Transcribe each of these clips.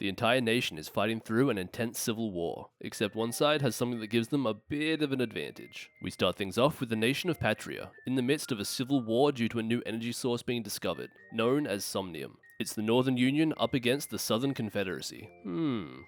The entire nation is fighting through an intense civil war, except one side has something that gives them a bit of an advantage. We start things off with the nation of Patria, in the midst of a civil war due to a new energy source being discovered, known as Somnium. It's the Northern Union up against the Southern Confederacy.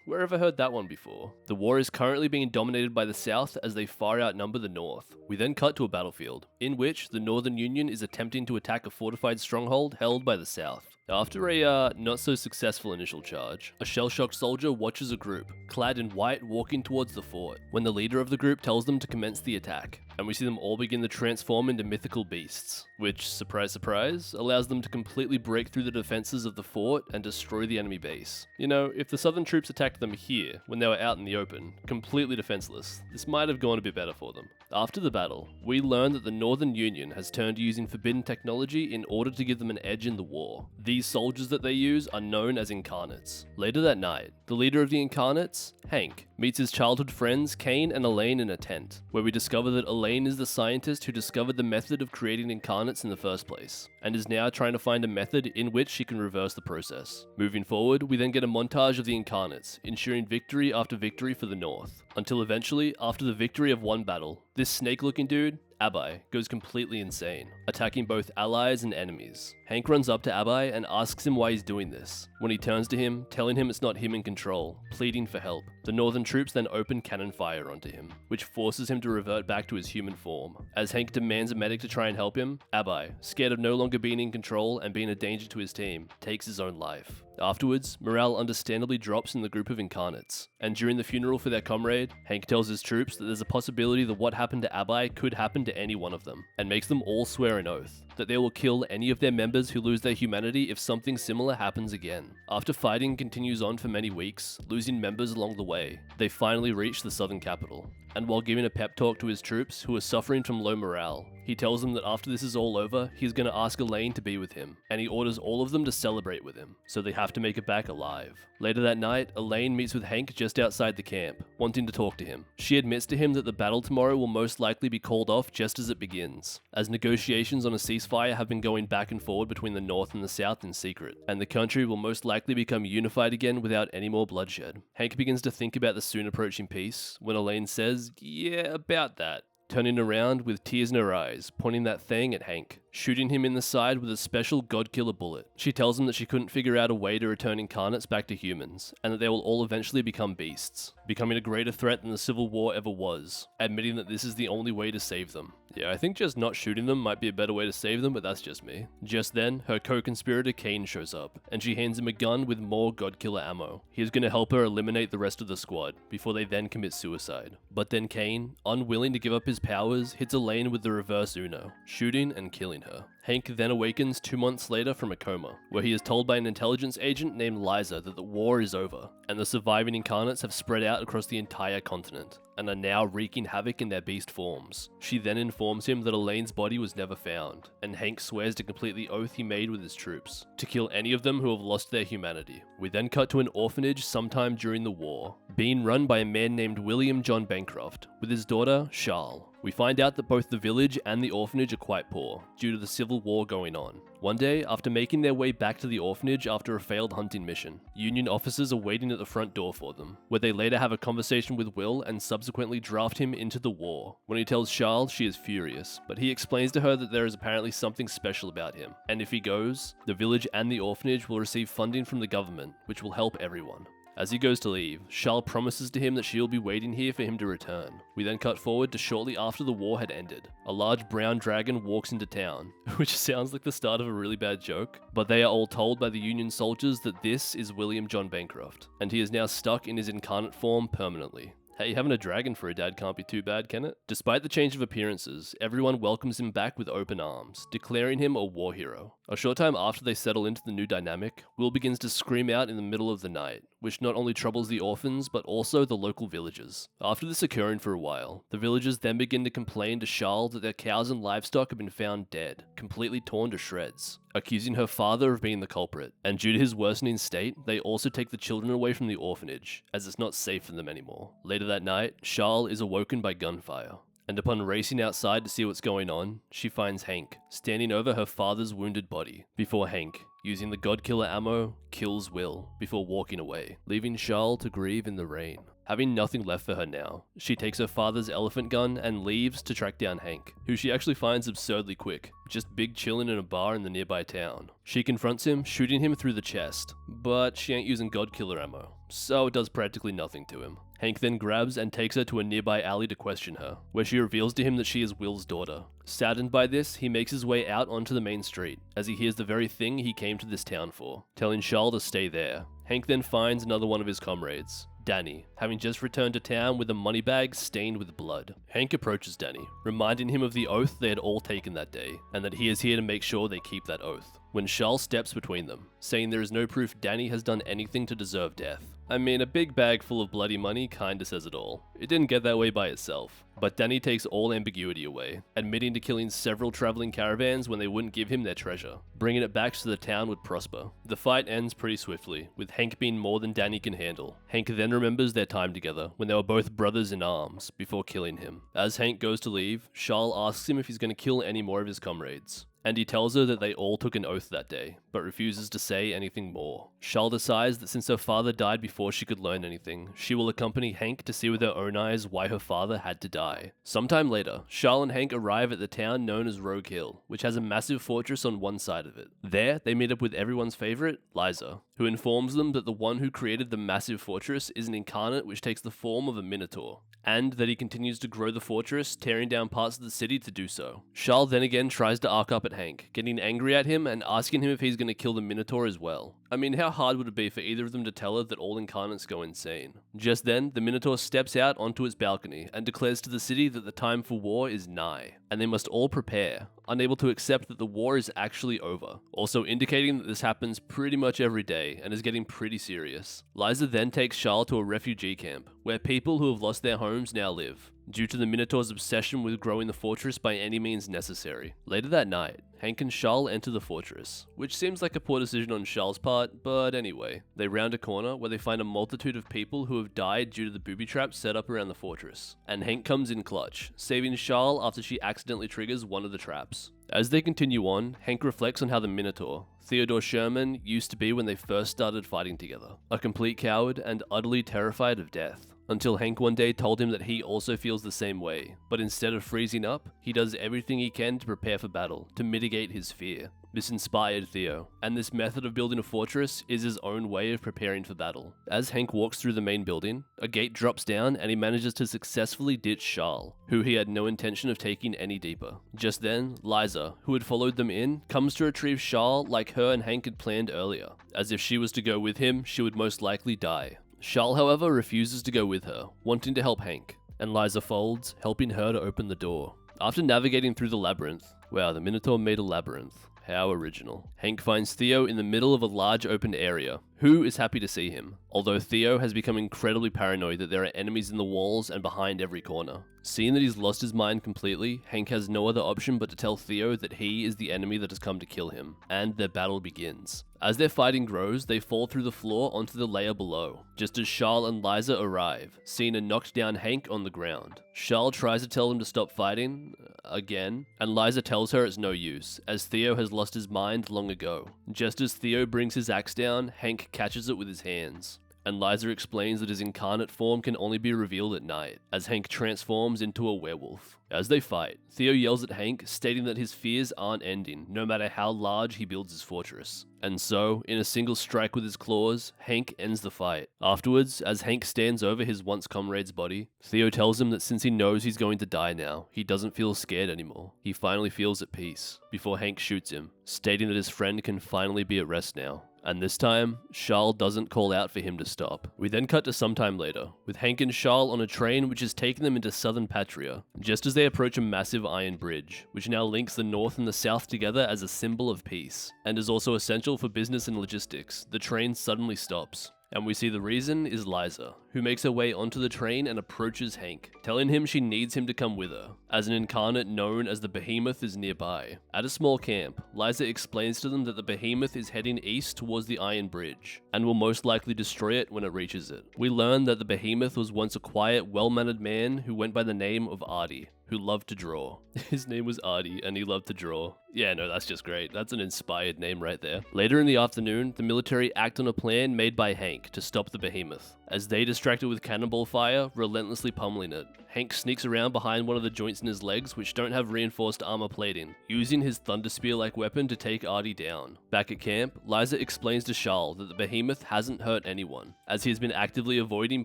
Where have I heard that one before? The war is currently being dominated by the South as they far outnumber the North. We then cut to a battlefield, in which the Northern Union is attempting to attack a fortified stronghold held by the South. After a not so successful initial charge, a shell-shocked soldier watches a group, clad in white, walking towards the fort, when the leader of the group tells them to commence the attack, and we see them all begin to transform into mythical beasts, which, surprise surprise, allows them to completely break through the defenses of the fort and destroy the enemy base. You know, if the southern troops attacked them here, when they were out in the open, completely defenseless, this might have gone a bit better for them. After the battle, we learn that the Northern Union has turned to using forbidden technology in order to give them an edge in the war. These soldiers that they use are known as incarnates. Later that night, the leader of the incarnates, Hank, meets his childhood friends Kane and Elaine in a tent, where we discover that Elaine is the scientist who discovered the method of creating incarnates in the first place, and is now trying to find a method in which she can reverse the process. Moving forward, we then get a montage of the incarnates, ensuring victory after victory for the North, until eventually, after the victory of one battle, this snake-looking dude, Abai, goes completely insane, attacking both allies and enemies. Hank runs up to Abai and asks him why he's doing this. When he turns to him, telling him it's not him in control, pleading for help, the Northern troops then open cannon fire onto him, which forces him to revert back to his human form. As Hank demands a medic to try and help him, Abai, scared of no longer being in control and being a danger to his team, takes his own life. Afterwards, morale understandably drops in the group of incarnates, and during the funeral for their comrade, Hank tells his troops that there's a possibility that what happened to Abai could happen to any one of them, and makes them all swear an oath that they will kill any of their members who lose their humanity if something similar happens again. After fighting continues on for many weeks, losing members along the way, they finally reach the southern capital. And while giving a pep talk to his troops who are suffering from low morale, he tells them that after this is all over, he's going to ask Elaine to be with him, and he orders all of them to celebrate with him, so they have to make it back alive. Later that night, Elaine meets with Hank just outside the camp, wanting to talk to him. She admits to him that the battle tomorrow will most likely be called off just as it begins, as negotiations on a ceasefire have been going back and forward between the North and the South in secret, and the country will most likely become unified again without any more bloodshed. Hank begins to think about the soon approaching peace, when Elaine says, "Yeah, about that," turning around with tears in her eyes, pointing that thing at Hank, shooting him in the side with a special god-killer bullet. She tells him that she couldn't figure out a way to return incarnates back to humans, and that they will all eventually become beasts, becoming a greater threat than the Civil War ever was, admitting that this is the only way to save them. Yeah, I think just not shooting them might be a better way to save them, but that's just me. Just then, her co-conspirator Kane shows up, and she hands him a gun with more god-killer ammo. He is going to help her eliminate the rest of the squad, before they then commit suicide. But then Kane, unwilling to give up his powers, hits Elaine with the reverse Uno, shooting and killing her. Hank then awakens 2 months later from a coma, where he is told by an intelligence agent named Liza that the war is over, and the surviving incarnates have spread out across the entire continent, and are now wreaking havoc in their beast forms. She then informs him that Elaine's body was never found, and Hank swears to complete the oath he made with his troops, to kill any of them who have lost their humanity. We then cut to an orphanage sometime during the war, being run by a man named William John Bancroft, with his daughter, Charles. We find out that both the village and the orphanage are quite poor, due to the civil war going on. One day, after making their way back to the orphanage after a failed hunting mission, Union officers are waiting at the front door for them, where they later have a conversation with Will and subsequently draft him into the war. When he tells Charles, she is furious, but he explains to her that there is apparently something special about him, and if he goes, the village and the orphanage will receive funding from the government, which will help everyone. As he goes to leave, Charles promises to him that she will be waiting here for him to return. We then cut forward to shortly after the war had ended. A large brown dragon walks into town, which sounds like the start of a really bad joke, but they are all told by the Union soldiers that this is William John Bancroft, and he is now stuck in his incarnate form permanently. Hey, having a dragon for a dad can't be too bad, can it? Despite the change of appearances, everyone welcomes him back with open arms, declaring him a war hero. A short time after they settle into the new dynamic, Will begins to scream out in the middle of the night, which not only troubles the orphans, but also the local villagers. After this occurring for a while, the villagers then begin to complain to Charles that their cows and livestock have been found dead, completely torn to shreds, accusing her father of being the culprit. And due to his worsening state, they also take the children away from the orphanage, as it's not safe for them anymore. Later that night, Charles is awoken by gunfire, and upon racing outside to see what's going on, she finds Hank, standing over her father's wounded body, before Hank, using the God-Killer ammo, kills Will before walking away, leaving Charles to grieve in the rain. Having nothing left for her now, she takes her father's elephant gun and leaves to track down Hank, who she actually finds absurdly quick, just big chillin' in a bar in the nearby town. She confronts him, shooting him through the chest, but she ain't using God-Killer ammo, so it does practically nothing to him. Hank then grabs and takes her to a nearby alley to question her, where she reveals to him that she is Will's daughter. Saddened by this, he makes his way out onto the main street, as he hears the very thing he came to this town for, telling Charles to stay there. Hank then finds another one of his comrades, Danny, having just returned to town with a money bag stained with blood. Hank approaches Danny, reminding him of the oath they had all taken that day, and that he is here to make sure they keep that oath, when Charles steps between them, saying there is no proof Danny has done anything to deserve death. I mean, a big bag full of bloody money kinda says it all. It didn't get that way by itself. But Danny takes all ambiguity away, admitting to killing several traveling caravans when they wouldn't give him their treasure. Bringing it back so the town would prosper. The fight ends pretty swiftly, with Hank being more than Danny can handle. Hank then remembers their time together, when they were both brothers in arms, before killing him. As Hank goes to leave, Charles asks him if he's going to kill any more of his comrades, and he tells her that they all took an oath that day, but refuses to say anything more. Charles decides that since her father died before she could learn anything, she will accompany Hank to see with her own eyes why her father had to die. Sometime later, Charles and Hank arrive at the town known as Rogue Hill, which has a massive fortress on one side of it. There, they meet up with everyone's favorite, Liza, who informs them that the one who created the massive fortress is an incarnate which takes the form of a minotaur, and that he continues to grow the fortress, tearing down parts of the city to do so. Charles then again tries to arc up at Hank, getting angry at him and asking him if he's going to kill the minotaur as well. I mean, how hard would it be for either of them to tell her that all incarnates go insane? Just then, the minotaur steps out onto its balcony and declares to the city that the time for war is nigh, and they must all prepare, unable to accept that the war is actually over, also indicating that this happens pretty much every day and is getting pretty serious. Liza then takes Charles to a refugee camp, where people who have lost their homes now live, due to the Minotaur's obsession with growing the fortress by any means necessary. Later that night, Hank and Charles enter the fortress, which seems like a poor decision on Charles' part, but anyway. They round a corner where they find a multitude of people who have died due to the booby traps set up around the fortress, and Hank comes in clutch, saving Charles after she accidentally triggers one of the traps. As they continue on, Hank reflects on how the Minotaur, Theodore Sherman, used to be when they first started fighting together, a complete coward and utterly terrified of death. Until Hank one day told him that he also feels the same way, but instead of freezing up, he does everything he can to prepare for battle, to mitigate his fear. This inspired Theo, and this method of building a fortress is his own way of preparing for battle. As Hank walks through the main building, a gate drops down and he manages to successfully ditch Charles, who he had no intention of taking any deeper. Just then, Liza, who had followed them in, comes to retrieve Charles like her and Hank had planned earlier, as if she was to go with him, she would most likely die. Charles, however, refuses to go with her, wanting to help Hank, and Liza folds, helping her to open the door. After navigating through the labyrinth, wow, the Minotaur made a labyrinth. How original. Hank finds Theo in the middle of a large open area, who is happy to see him, although Theo has become incredibly paranoid that there are enemies in the walls and behind every corner. Seeing that he's lost his mind completely, Hank has no other option but to tell Theo that he is the enemy that has come to kill him, and their battle begins. As their fighting grows, they fall through the floor onto the layer below, just as Charles and Liza arrive, seeing a knocked down Hank on the ground. Charles tries to tell them to stop fighting, again, and Liza tells her it's no use, as Theo has lost his mind long ago. Just as Theo brings his axe down, Hank catches it with his hands, and Liza explains that his incarnate form can only be revealed at night, as Hank transforms into a werewolf. As they fight, Theo yells at Hank, stating that his fears aren't ending, no matter how large he builds his fortress. And so, in a single strike with his claws, Hank ends the fight. Afterwards, as Hank stands over his once comrade's body, Theo tells him that since he knows he's going to die now, he doesn't feel scared anymore. He finally feels at peace, before Hank shoots him, stating that his friend can finally be at rest now. And this time, Charles doesn't call out for him to stop. We then cut to sometime later, with Hank and Charles on a train which is taking them into southern Patria, just as they approach a massive iron bridge, which now links the north and the south together as a symbol of peace, and is also essential for business and logistics. The train suddenly stops, and we see the reason is Liza, who makes her way onto the train and approaches Hank, telling him she needs him to come with her, as an incarnate known as the Behemoth is nearby. At a small camp, Liza explains to them that the Behemoth is heading east towards the Iron Bridge, and will most likely destroy it when it reaches it. We learn that the Behemoth was once a quiet, well-mannered man who went by the name of Artie, who loved to draw. His name was Artie, and he loved to draw. Yeah, no, that's just great. That's an inspired name right there. Later in the afternoon, the military act on a plan made by Hank to stop the behemoth. As they distract it with cannonball fire, relentlessly pummeling it, Hank sneaks around behind one of the joints in his legs which don't have reinforced armor plating, using his thunder spear-like weapon to take Artie down. Back at camp, Liza explains to Charles that the behemoth hasn't hurt anyone, as he has been actively avoiding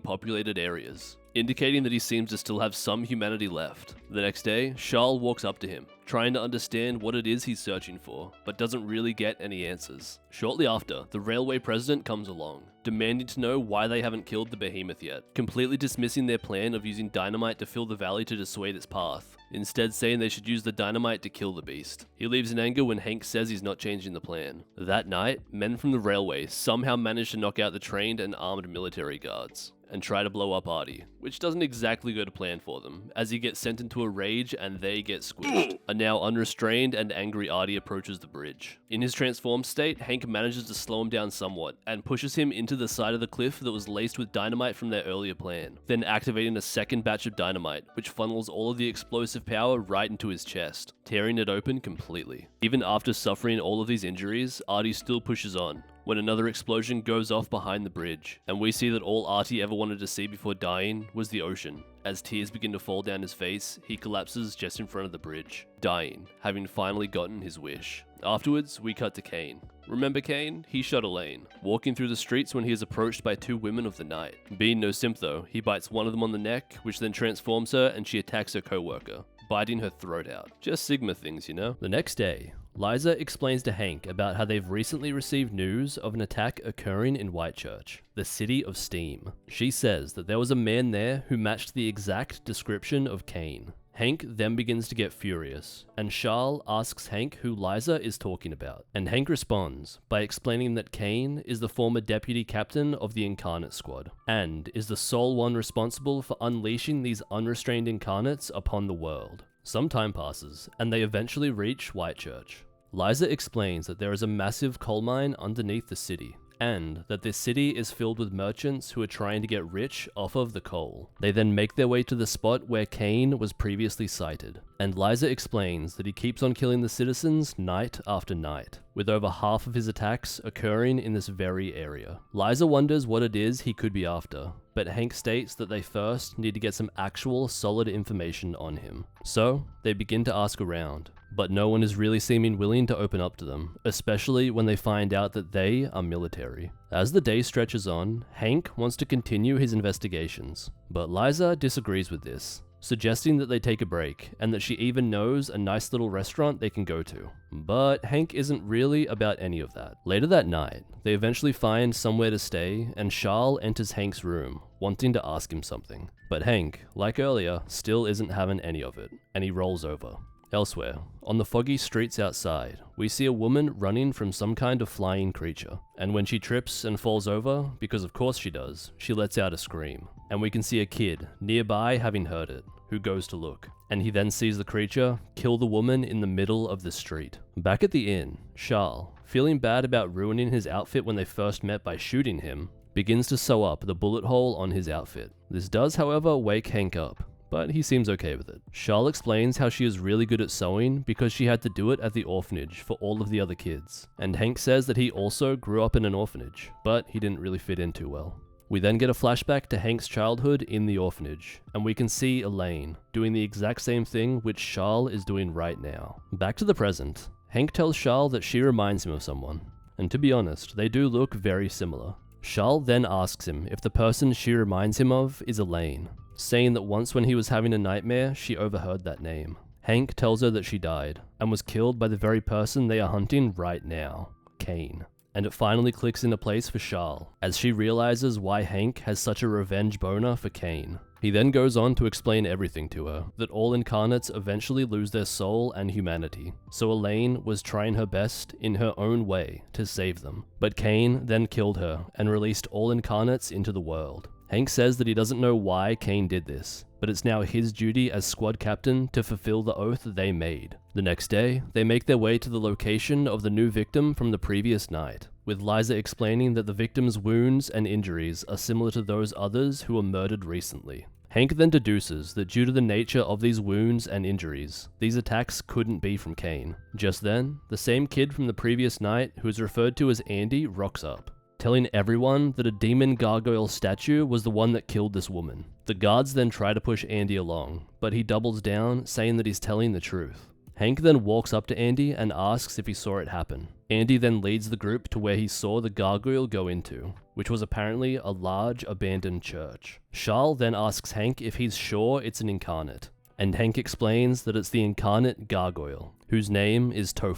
populated areas, indicating that he seems to still have some humanity left. The next day, Charles walks up to him, trying to understand what it is he's searching for, but doesn't really get any answers. Shortly after, the railway president comes along, demanding to know why they haven't killed the behemoth yet, completely dismissing their plan of using dynamite to fill the valley to dissuade its path, instead saying they should use the dynamite to kill the beast. He leaves in anger when Hank says he's not changing the plan. That night, men from the railway somehow manage to knock out the trained and armed military guards, and try to blow up Artie, which doesn't exactly go to plan for them, as he gets sent into a rage and they get squished. A now unrestrained and angry Artie approaches the bridge. In his transformed state, Hank manages to slow him down somewhat, and pushes him into the side of the cliff that was laced with dynamite from their earlier plan, then activating a second batch of dynamite, which funnels all of the explosive power right into his chest, tearing it open completely. Even after suffering all of these injuries, Artie still pushes on, when another explosion goes off behind the bridge, and we see that all Artie ever wanted to see before dying was the ocean. As tears begin to fall down his face, he collapses just in front of the bridge, dying, having finally gotten his wish. Afterwards, we cut to Kane. Remember Kane? He shot Elaine, walking through the streets when he is approached by two women of the night. Being no simp though, he bites one of them on the neck, which then transforms her and she attacks her co-worker, biting her throat out. Just Sigma things, you know? The next day, Liza explains to Hank about how they've recently received news of an attack occurring in Whitechurch, the city of steam. She says that there was a man there who matched the exact description of Kane. Hank then begins to get furious, and Charles asks Hank who Liza is talking about, and Hank responds by explaining that Kane is the former deputy captain of the Incarnate Squad, and is the sole one responsible for unleashing these unrestrained incarnates upon the world. Some time passes, and they eventually reach Whitechurch. Liza explains that there is a massive coal mine underneath the city, and that this city is filled with merchants who are trying to get rich off of the coal. They then make their way to the spot where Kane was previously sighted, and Liza explains that he keeps on killing the citizens night after night, with over half of his attacks occurring in this very area. Liza wonders what it is he could be after, but Hank states that they first need to get some actual solid information on him. So, they begin to ask around, but no one is really seeming willing to open up to them, especially when they find out that they are military. As the day stretches on, Hank wants to continue his investigations, but Liza disagrees with this, suggesting that they take a break, and that she even knows a nice little restaurant they can go to. But Hank isn't really about any of that. Later that night, they eventually find somewhere to stay, and Charles enters Hank's room, wanting to ask him something. But Hank, like earlier, still isn't having any of it, and he rolls over. Elsewhere, on the foggy streets outside, we see a woman running from some kind of flying creature, and when she trips and falls over, because of course she does, she lets out a scream, and we can see a kid nearby having heard it, who goes to look, and he then sees the creature kill the woman in the middle of the street. Back at the inn, Charles, feeling bad about ruining his outfit when they first met by shooting him, begins to sew up the bullet hole on his outfit. This does, however, wake Hank up, but he seems okay with it. Charles explains how she is really good at sewing because she had to do it at the orphanage for all of the other kids, and Hank says that he also grew up in an orphanage, but he didn't really fit in too well. We then get a flashback to Hank's childhood in the orphanage, and we can see Elaine doing the exact same thing which Charles is doing right now. Back to the present, Hank tells Charles that she reminds him of someone, and to be honest, they do look very similar. Charles then asks him if the person she reminds him of is Elaine, saying that once when he was having a nightmare, she overheard that name. Hank tells her that she died, and was killed by the very person they are hunting right now, Kane. And it finally clicks into place for Charles, as she realizes why Hank has such a revenge boner for Kane. He then goes on to explain everything to her, that all incarnates eventually lose their soul and humanity, so Elaine was trying her best in her own way to save them. But Kane then killed her and released all incarnates into the world. Hank says that he doesn't know why Kane did this, but it's now his duty as squad captain to fulfill the oath they made. The next day, they make their way to the location of the new victim from the previous night, with Liza explaining that the victim's wounds and injuries are similar to those others who were murdered recently, Hank then deduces that due to the nature of these wounds and injuries, these attacks couldn't be from Kane. Just then, the same kid from the previous night, who is referred to as Andy, rocks up, telling everyone that a demon gargoyle statue was the one that killed this woman. The guards then try to push Andy along, but he doubles down, saying that he's telling the truth. Hank then walks up to Andy and asks if he saw it happen. Andy then leads the group to where he saw the gargoyle go into, which was apparently a large abandoned church. Charles then asks Hank if he's sure it's an incarnate, and Hank explains that it's the incarnate gargoyle, whose name is Thre,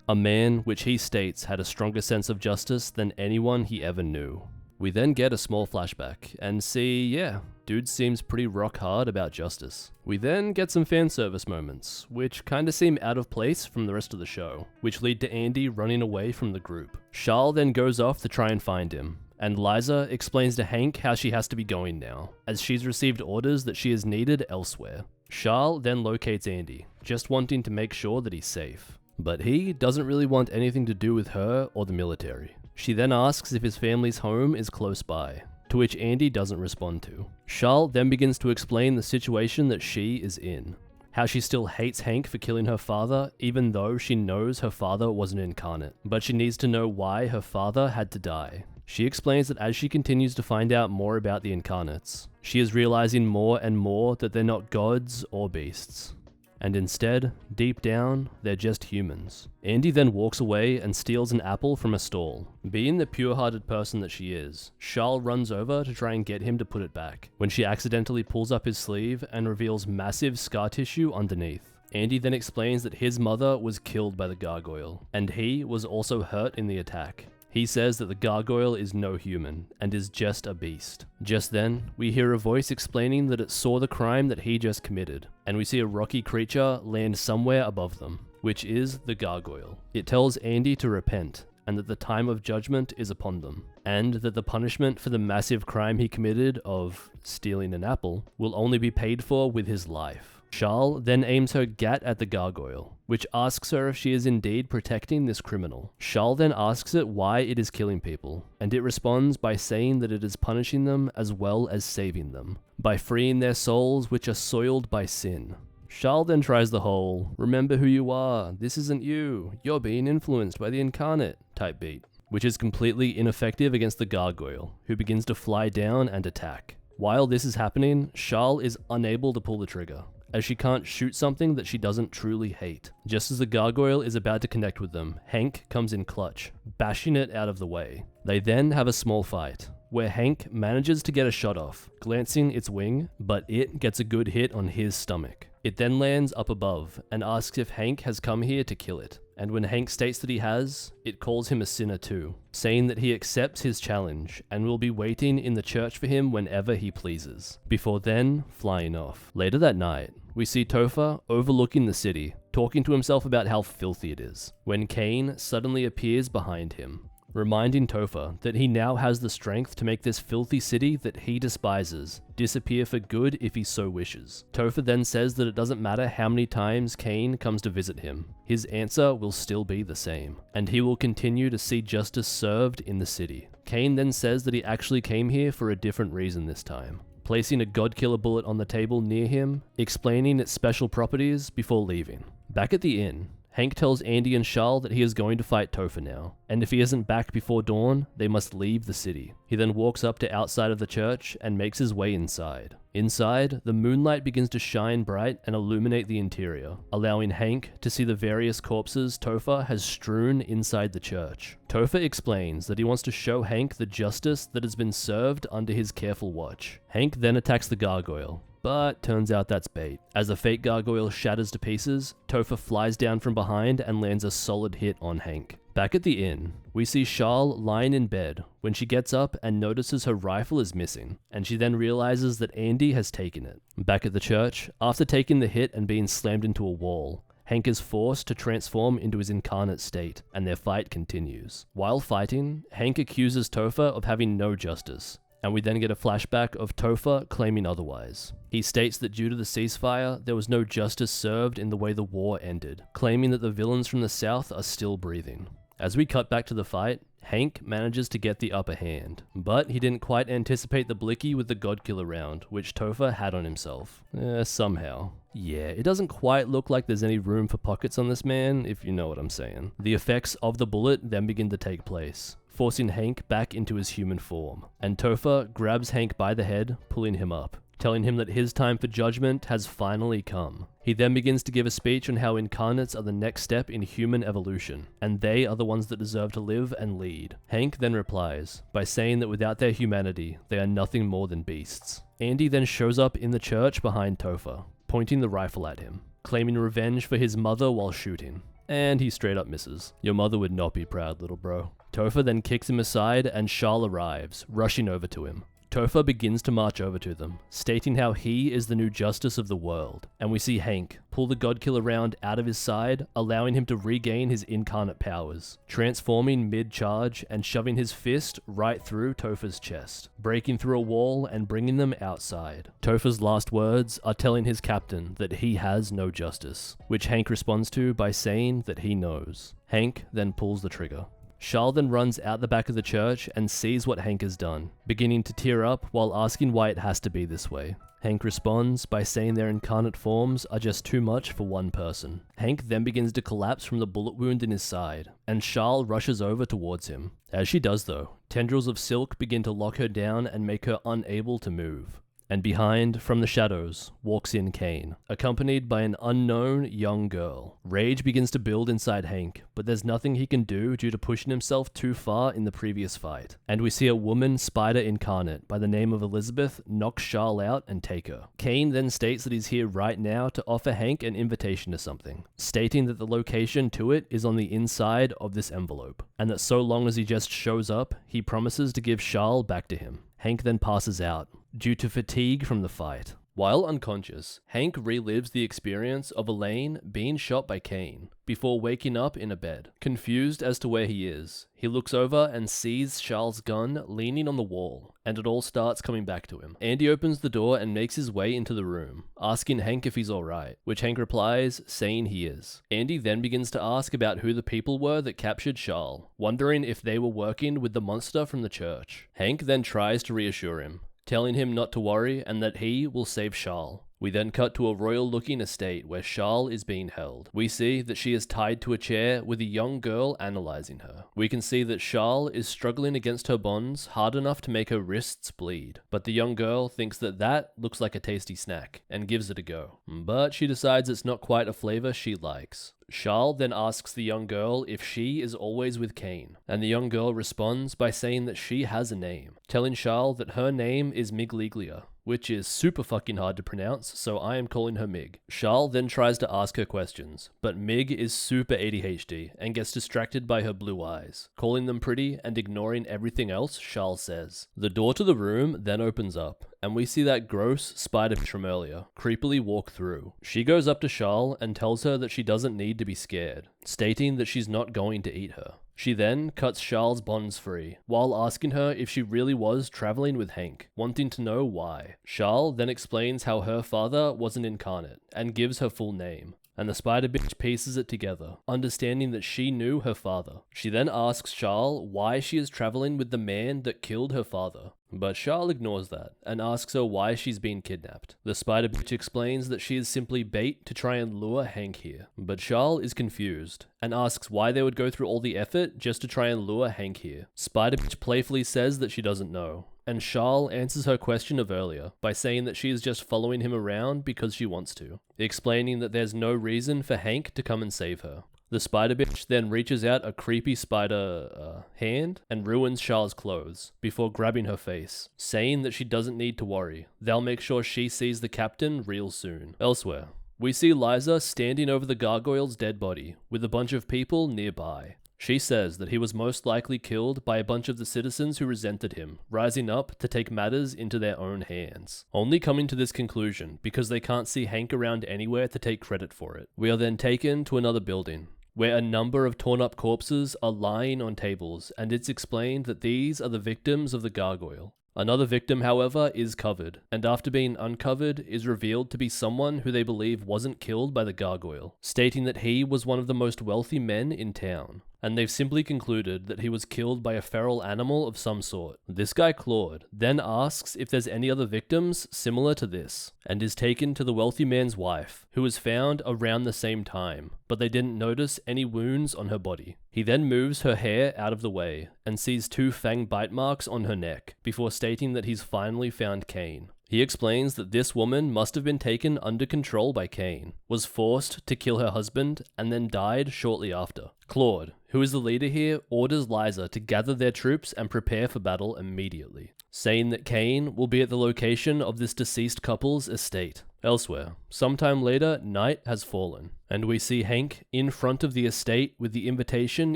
a man which he states had a stronger sense of justice than anyone he ever knew. We then get a small flashback and see, dude seems pretty rock hard about justice. We then get some fan service moments, which kinda seem out of place from the rest of the show, which lead to Andy running away from the group. Charles then goes off to try and find him, and Liza explains to Hank how she has to be going now, as she's received orders that she is needed elsewhere. Charles then locates Andy, just wanting to make sure that he's safe. But he doesn't really want anything to do with her or the military. She then asks if his family's home is close by, to which Andy doesn't respond to. Charles then begins to explain the situation that she is in, how she still hates Hank for killing her father even though she knows her father was an incarnate, but she needs to know why her father had to die. She explains that as she continues to find out more about the incarnates, she is realizing more and more that they're not gods or beasts, and instead, deep down, they're just humans. Andy then walks away and steals an apple from a stall. Being the pure-hearted person that she is, Charles runs over to try and get him to put it back, when she accidentally pulls up his sleeve and reveals massive scar tissue underneath. Andy then explains that his mother was killed by the gargoyle, and he was also hurt in the attack. He says that the gargoyle is no human, and is just a beast. Just then, we hear a voice explaining that it saw the crime that he just committed, and we see a rocky creature land somewhere above them, which is the gargoyle. It tells Andy to repent, and that the time of judgment is upon them, and that the punishment for the massive crime he committed of stealing an apple will only be paid for with his life. Charles then aims her gat at the gargoyle, which asks her if she is indeed protecting this criminal. Charles then asks it why it is killing people, and it responds by saying that it is punishing them as well as saving them, by freeing their souls which are soiled by sin. Charles then tries the whole, remember who you are, this isn't you, you're being influenced by the incarnate type beat, which is completely ineffective against the gargoyle, who begins to fly down and attack. While this is happening, Charles is unable to pull the trigger, as she can't shoot something that she doesn't truly hate. Just as the gargoyle is about to connect with them, Hank comes in clutch, bashing it out of the way. They then have a small fight, where Hank manages to get a shot off, glancing its wing, but it gets a good hit on his stomach. It then lands up above, and asks if Hank has come here to kill it. And when Hank states that he has, it calls him a sinner too, saying that he accepts his challenge and will be waiting in the church for him whenever he pleases, before then flying off. Later that night, we see Thre overlooking the city, talking to himself about how filthy it is, when Kane suddenly appears behind him, reminding Thre that he now has the strength to make this filthy city that he despises disappear for good if he so wishes. Thre then says that it doesn't matter how many times Kane comes to visit him, his answer will still be the same, and he will continue to see justice served in the city. Kane then says that he actually came here for a different reason this time, placing a godkiller bullet on the table near him, explaining its special properties before leaving. Back at the inn, Hank tells Andy and Charles that he is going to fight Thre now, and if he isn't back before dawn, they must leave the city. He then walks up to outside of the church and makes his way inside. Inside, the moonlight begins to shine bright and illuminate the interior, allowing Hank to see the various corpses Thre has strewn inside the church. Thre explains that he wants to show Hank the justice that has been served under his careful watch. Hank then attacks the gargoyle, but turns out that's bait. As the fake gargoyle shatters to pieces, Thre flies down from behind and lands a solid hit on Hank. Back at the inn, we see Charles lying in bed when she gets up and notices her rifle is missing, and she then realizes that Andy has taken it. Back at the church, after taking the hit and being slammed into a wall, Hank is forced to transform into his incarnate state, and their fight continues. While fighting, Hank accuses Thre of having no justice, and we then get a flashback of Thre claiming otherwise. He states that due to the ceasefire, there was no justice served in the way the war ended, claiming that the villains from the south are still breathing. As we cut back to the fight, Hank manages to get the upper hand, but he didn't quite anticipate the blicky with the Godkiller round, which Topher had on himself. Somehow. Yeah, it doesn't quite look like there's any room for pockets on this man, if you know what I'm saying. The effects of the bullet then begin to take place, forcing Hank back into his human form, and Topher grabs Hank by the head, pulling him up, telling him that his time for judgment has finally come. He then begins to give a speech on how incarnates are the next step in human evolution, and they are the ones that deserve to live and lead. Hank then replies by saying that without their humanity, they are nothing more than beasts. Andy then shows up in the church behind Topher, pointing the rifle at him, claiming revenge for his mother while shooting. And he straight up misses. Your mother would not be proud, little bro. Topher then kicks him aside and Charles arrives, rushing over to him. Topher begins to march over to them, stating how he is the new justice of the world, and we see Hank pull the Godkiller round out of his side, allowing him to regain his incarnate powers, transforming mid-charge and shoving his fist right through Topher's chest, breaking through a wall and bringing them outside. Topher's last words are telling his captain that he has no justice, which Hank responds to by saying that he knows. Hank then pulls the trigger. Charles then runs out the back of the church and sees what Hank has done, beginning to tear up while asking why it has to be this way. Hank responds by saying their incarnate forms are just too much for one person. Hank then begins to collapse from the bullet wound in his side, and Charles rushes over towards him. As she does though, tendrils of silk begin to lock her down and make her unable to move. And behind, from the shadows, walks in Kane, accompanied by an unknown young girl. Rage begins to build inside Hank, but there's nothing he can do due to pushing himself too far in the previous fight. And we see a woman spider incarnate by the name of Elizabeth knock Charles out and take her. Kane then states that he's here right now to offer Hank an invitation to something, stating that the location to it is on the inside of this envelope, and that so long as he just shows up, he promises to give Charles back to him. Hank then passes out, due to fatigue from the fight. While unconscious, Hank relives the experience of Elaine being shot by Kane, before waking up in a bed. Confused as to where he is, he looks over and sees Charles' gun leaning on the wall, and it all starts coming back to him. Andy opens the door and makes his way into the room, asking Hank if he's alright, which Hank replies, saying he is. Andy then begins to ask about who the people were that captured Charles, wondering if they were working with the monster from the church. Hank then tries to reassure him, telling him not to worry and that he will save Charles. We then cut to a royal-looking estate where Charles is being held. We see that she is tied to a chair with a young girl analyzing her. We can see that Charles is struggling against her bonds hard enough to make her wrists bleed, but the young girl thinks that that looks like a tasty snack and gives it a go. But she decides it's not quite a flavor she likes. Charles then asks the young girl if she is always with Kane, and the young girl responds by saying that she has a name, telling Charles that her name is Migliglia, which is super fucking hard to pronounce, so I am calling her Mig. Charles then tries to ask her questions, but Mig is super ADHD and gets distracted by her blue eyes, calling them pretty and ignoring everything else Charles says. The door to the room then opens up, and we see that gross spider from earlier creepily walk through. She goes up to Charles and tells her that she doesn't need to be scared, stating that she's not going to eat her. She then cuts Charles' bonds free, while asking her if she really was traveling with Hank, wanting to know why. Charles then explains how her father was an incarnate, and gives her full name, and the spider bitch pieces it together, understanding that she knew her father. She then asks Charles why she is traveling with the man that killed her father, but Charles ignores that and asks her why she's been kidnapped. The spider bitch explains that she is simply bait to try and lure Hank here, but Charles is confused and asks why they would go through all the effort just to try and lure Hank here. Spider bitch playfully says that she doesn't know, and Charles answers her question of earlier by saying that she is just following him around because she wants to, explaining that there's no reason for Hank to come and save her. The spider bitch then reaches out a creepy spider hand and ruins Charles' clothes before grabbing her face, saying that she doesn't need to worry. They'll make sure she sees the captain real soon. Elsewhere, we see Liza standing over the gargoyle's dead body with a bunch of people nearby. She says that he was most likely killed by a bunch of the citizens who resented him, rising up to take matters into their own hands, only coming to this conclusion because they can't see Hank around anywhere to take credit for it. We are then taken to another building, where a number of torn up corpses are lying on tables, and it's explained that these are the victims of the gargoyle. Another victim, however, is covered, and after being uncovered, is revealed to be someone who they believe wasn't killed by the gargoyle, stating that he was one of the most wealthy men in town. and they've simply concluded that he was killed by a feral animal of some sort. This guy Claude then asks if there's any other victims similar to this, and is taken to the wealthy man's wife, who was found around the same time, but they didn't notice any wounds on her body. He then moves her hair out of the way and sees 2 fang bite marks on her neck, before stating that he's finally found Cain. He explains that this woman must have been taken under control by Cain, was forced to kill her husband, and then died shortly after. Claude, who is the leader here, orders Liza to gather their troops and prepare for battle immediately, saying that Cain will be at the location of this deceased couple's estate. Elsewhere, sometime later, night has fallen, and we see Hank in front of the estate with the invitation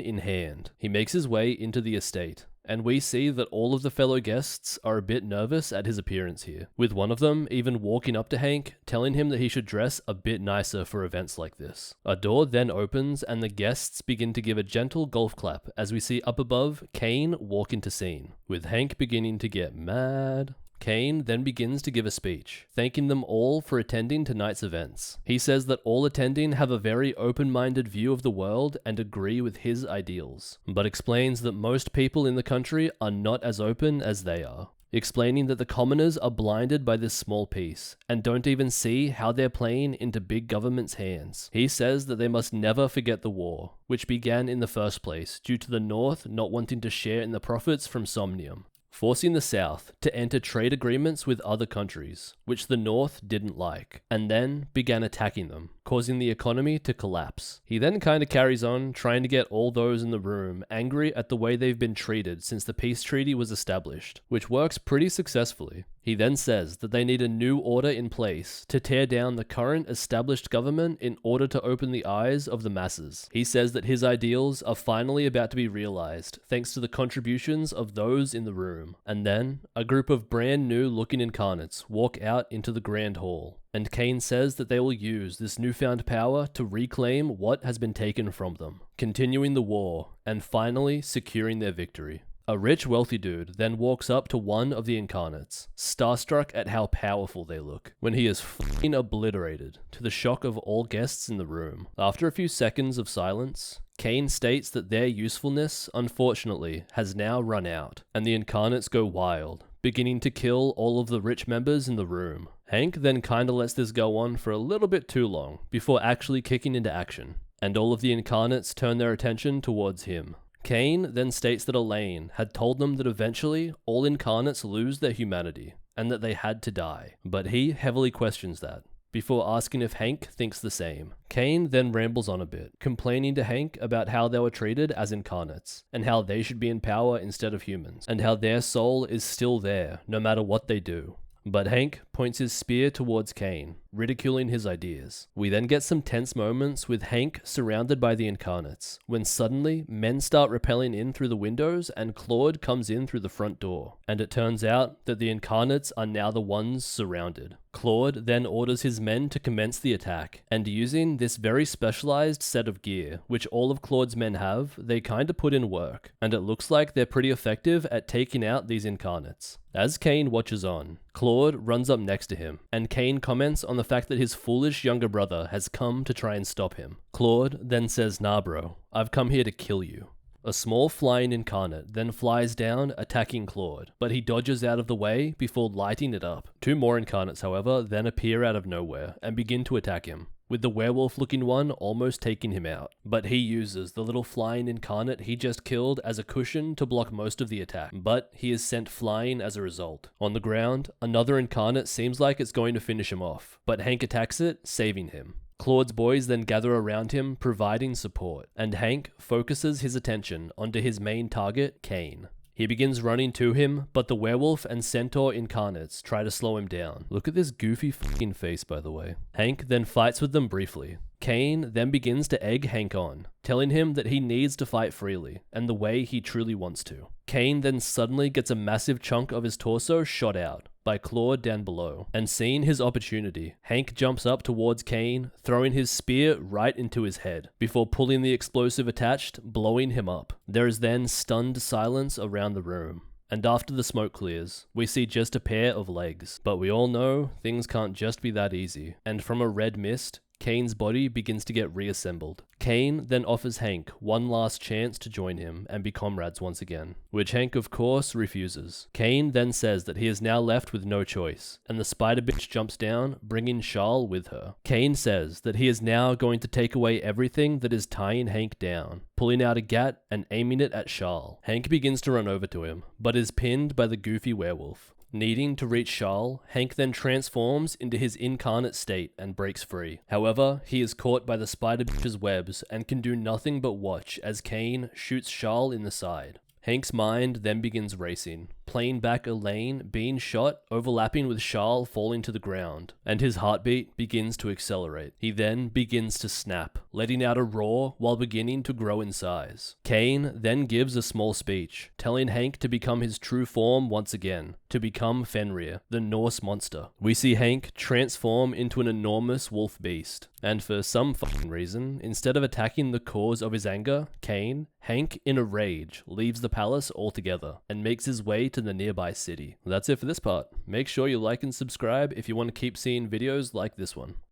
in hand. He makes his way into the estate, and we see that all of the fellow guests are a bit nervous at his appearance here, with one of them even walking up to Hank, telling him that he should dress a bit nicer for events like this. A door then opens and the guests begin to give a gentle golf clap as we see up above Cain walk into scene, with Hank beginning to get mad. Cain then begins to give a speech, thanking them all for attending tonight's events. He says that all attending have a very open-minded view of the world and agree with his ideals, but explains that most people in the country are not as open as they are, explaining that the commoners are blinded by this small piece and don't even see how they're playing into big government's hands. He says that they must never forget the war, which began in the first place due to the North not wanting to share in the profits from Somnium, forcing the South to enter trade agreements with other countries, which the North didn't like, and then began attacking them, causing the economy to collapse. He then kinda carries on, trying to get all those in the room angry at the way they've been treated since the peace treaty was established, which works pretty successfully. He then says that they need a new order in place to tear down the current established government in order to open the eyes of the masses. He says that his ideals are finally about to be realized thanks to the contributions of those in the room. And then, a group of brand new looking incarnates walk out into the grand hall, and Cain says that they will use this newfound power to reclaim what has been taken from them, continuing the war, and finally securing their victory. A rich, wealthy dude then walks up to one of the incarnates, starstruck at how powerful they look, when he is f***ing obliterated, to the shock of all guests in the room. After a few seconds of silence, Cain states that their usefulness, unfortunately, has now run out, and the incarnates go wild, beginning to kill all of the rich members in the room. Hank then kinda lets this go on for a little bit too long, before actually kicking into action, and all of the incarnates turn their attention towards him. Cain then states that Elaine had told them that eventually all incarnates lose their humanity, and that they had to die, but he heavily questions that, before asking if Hank thinks the same. Cain then rambles on a bit, complaining to Hank about how they were treated as incarnates, and how they should be in power instead of humans, and how their soul is still there, no matter what they do. But Hank points his spear towards Cain, ridiculing his ideas. We then get some tense moments with Hank surrounded by the incarnates, when suddenly men start rappelling in through the windows and Claude comes in through the front door, and it turns out that the incarnates are now the ones surrounded. Claude then orders his men to commence the attack, and using this very specialized set of gear, which all of Claude's men have, they kinda put in work, and it looks like they're pretty effective at taking out these incarnates. As Cain watches on, Claude runs up next to him, and Cain comments on the fact that his foolish younger brother has come to try and stop him. Claude then says, "Nah bro, I've come here to kill you." A small flying incarnate then flies down, attacking Claude, but he dodges out of the way before lighting it up. 2 more incarnates, however, then appear out of nowhere and begin to attack him, with the werewolf-looking one almost taking him out. But he uses the little flying incarnate he just killed as a cushion to block most of the attack, but he is sent flying as a result. On the ground, another incarnate seems like it's going to finish him off, but Hank attacks it, saving him. Claude's boys then gather around him, providing support, and Hank focuses his attention onto his main target, Cain. He begins running to him, but the werewolf and centaur incarnates try to slow him down. Look at this goofy f***ing face, by the way. Hank then fights with them briefly. Cain then begins to egg Hank on, telling him that he needs to fight freely, and the way he truly wants to. Cain then suddenly gets a massive chunk of his torso shot out by Claude down below, and seeing his opportunity, Hank jumps up towards Cain, throwing his spear right into his head, before pulling the explosive attached, blowing him up. There is then stunned silence around the room, and after the smoke clears, we see just a pair of legs. But we all know things can't just be that easy, and from a red mist, Kane's body begins to get reassembled. Kane then offers Hank one last chance to join him and be comrades once again, which Hank of course refuses. Kane then says that he is now left with no choice, and the spider bitch jumps down, bringing Charles with her. Kane says that he is now going to take away everything that is tying Hank down, pulling out a gat and aiming it at Charles. Hank begins to run over to him, but is pinned by the goofy werewolf. Needing to reach Charles, Hank then transforms into his incarnate state and breaks free. However, he is caught by the spider bitch's webs and can do nothing but watch as Kane shoots Charles in the side. Hank's mind then begins racing, playing back Elaine being shot, overlapping with Charles falling to the ground, and his heartbeat begins to accelerate. He then begins to snap, letting out a roar while beginning to grow in size. Kane then gives a small speech, telling Hank to become his true form once again, to become Fenrir, the Norse monster. We see Hank transform into an enormous wolf beast, and for some fucking reason, instead of attacking the cause of his anger, Kane, Hank, in a rage, leaves the palace altogether and makes his way to the nearby city. That's it for this part. Make sure you like and subscribe if you want to keep seeing videos like this one.